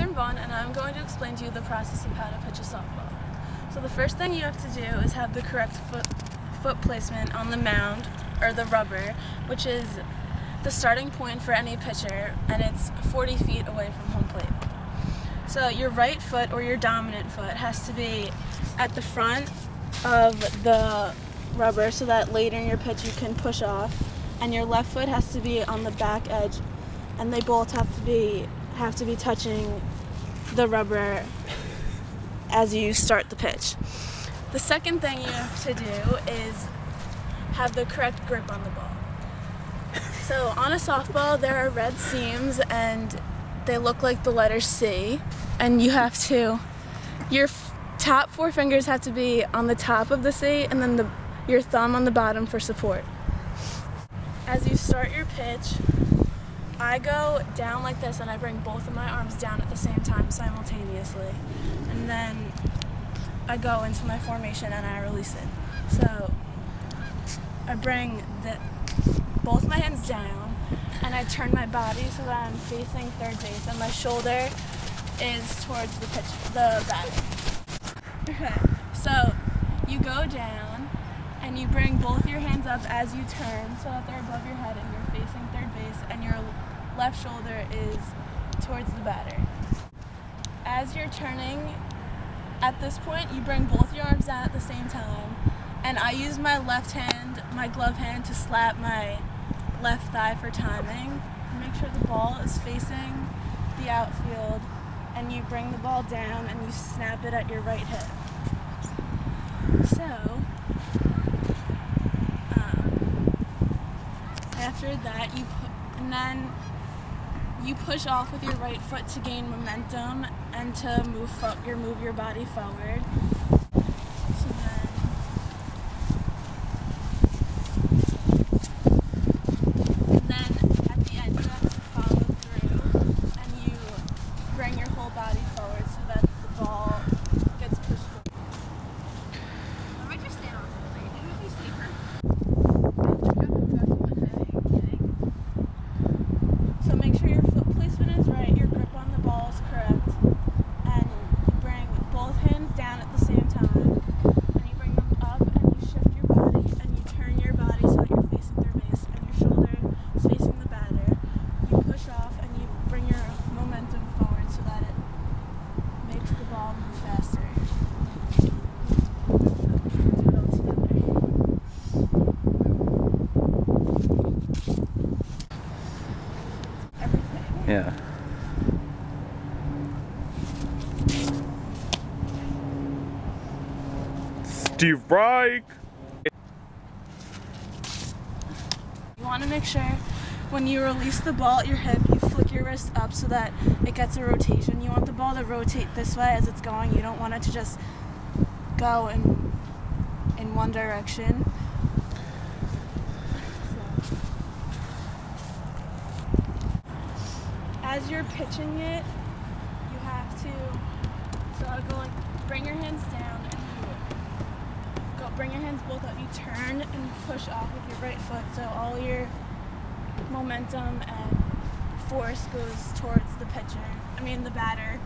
Katherine Vaughn, and I'm going to explain to you the process of how to pitch a softball. So the first thing you have to do is have the correct foot placement on the mound, or the rubber, which is the starting point for any pitcher, and it's 40 feet away from home plate. So your right foot, or your dominant foot, has to be at the front of the rubber so that later in your pitch you can push off, and your left foot has to be on the back edge, and they both have to be touching the rubber as you start the pitch. The second thing you have to do is have the correct grip on the ball. So on a softball there are red seams and they look like the letter C, and you have to, your top 4 fingers have to be on the top of the C, and then your thumb on the bottom for support. As you start your pitch, I go down like this and I bring both of my arms down at the same time simultaneously, and then I go into my formation and I release it. So I bring both my hands down and I turn my body so that I'm facing third base and my shoulder is towards the batter. Okay, so you go down and you bring both your hands up as you turn so that they're above your head and you're facing third base, and your left shoulder is towards the batter. As you're turning, at this point you bring both your arms down at the same time, and I use my left hand, my glove hand, to slap my left thigh for timing. Make sure the ball is facing the outfield, and you bring the ball down and you snap it at your right hip. So after that, you push off with your right foot to gain momentum and to move your body forward. And then at the end you have to follow through and you bring your whole body forward so that the ball gets pushed forward. I might just stand on it. It would be safer. So make sure your foot placement is right, your grip on the ball is correct, and you bring both hands down at the same time, and you bring them up and you shift your body and you turn your body so that you're facing third base and your shoulder is facing the batter. You push off and you bring your momentum forward so that it makes the ball move faster. Do it all together. Yeah. Steve Reich! You want to make sure when you release the ball at your hip, you flick your wrist up so that it gets a rotation. You want the ball to rotate this way as it's going. You don't want it to just go in one direction. As you're pitching it, you have to, so I'll go like, bring your hands down and bring your hands both up, you turn and you push off with your right foot, so all your momentum and force goes towards the batter,